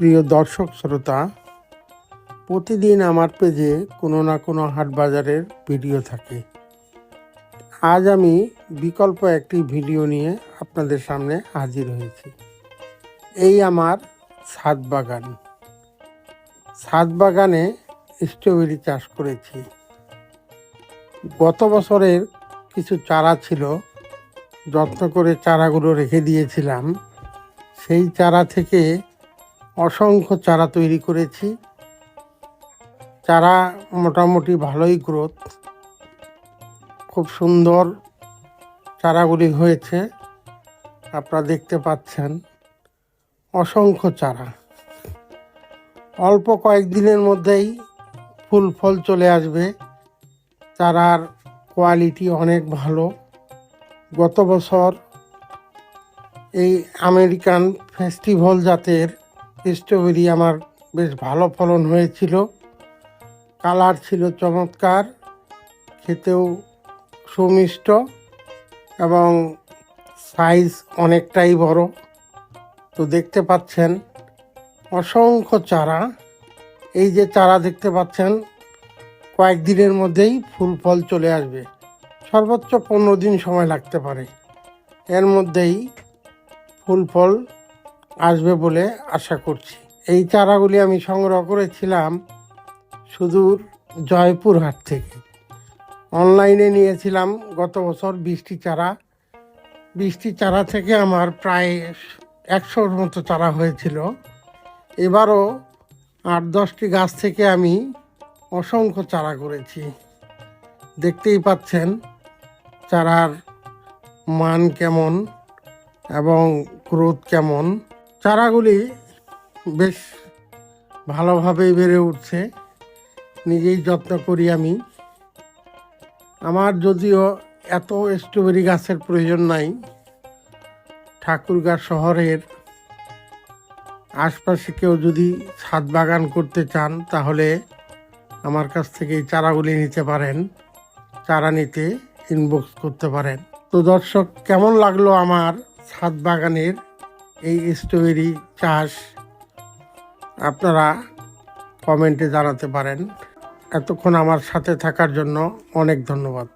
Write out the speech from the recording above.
প্রিয় দর্শক শ্রোতা, প্রতিদিন আমার পেজে কোনো না কোনো হাট বাজারের ভিডিও থাকে। আজ আমি বিকল্প একটি ভিডিও নিয়ে আপনাদের সামনে হাজির হয়েছি। এই আমার ছাদ বাগান। ছাদ বাগানে স্ট্রবেরি চাষ করেছি। গত বছরের কিছু চারা ছিল, যত্ন করে চারাগুলো রেখে দিয়েছিলাম। সেই চারা থেকে অসংখ্য চারা তৈরি করেছি। চারা মোটামুটি ভালোই গ্রোথ, খুব সুন্দর চারাগুলি হয়েছে। আপনারা দেখতে পাচ্ছেন অসংখ্য চারা। অল্প কয়েকদিনের মধ্যেই ফুল ফল চলে আসবে। চারার কোয়ালিটি অনেক ভালো। গত বছর এই আমেরিকান ফেস্টিভ্যাল জাতের স্ট্রবেরি আমার বেশ ভালো ফলন হয়েছিল। কালার ছিল চমৎকার, খেতেও সুমিষ্ট এবং সাইজ অনেকটাই বড়। তো দেখতে পাচ্ছেন অসংখ্য চারা। এই যে চারা দেখতে পাচ্ছেন, কয়েকদিনের মধ্যেই ফুল ফল চলে আসবে। সর্বোচ্চ 15 দিন সময় লাগতে পারে। এর মধ্যেই ফুল ফল আসবে বলে আশা করছি। এই চারাগুলি আমি সংগ্রহ করেছিলাম সুদূর জয়পুরহাট থেকে। অনলাইনে নিয়েছিলাম গত বছর 20টি চারা। 20টি চারা থেকে আমার প্রায় 100-র মতো চারা হয়েছিল। এবারও 8-10টি গাছ থেকে আমি অসংখ্য চারা করেছি। দেখতেই পাচ্ছেন চারার মান কেমন এবং গ্রোথ কেমন। চারাগুলি বেশ ভালোভাবেই বেড়ে উঠছে। নিজেই যত্ন করি আমি। আমার যদিও এত স্ট্রবেরি গাছের প্রয়োজন নাই। ঠাকুরগাঁ শহরের আশপাশে কেউ যদি ছাদ বাগান করতে চান তাহলে আমার কাছ থেকে এই চারাগুলি নিতে পারেন। চারা নিতে ইনবক্স করতে পারেন। তো দর্শক, কেমন লাগলো আমার ছাদ বাগানের এই স্ট্রবেরি চাষ, আপনারা কমেন্টে জানাতে পারেন। এতক্ষণ আমার সাথে থাকার জন্য অনেক ধন্যবাদ।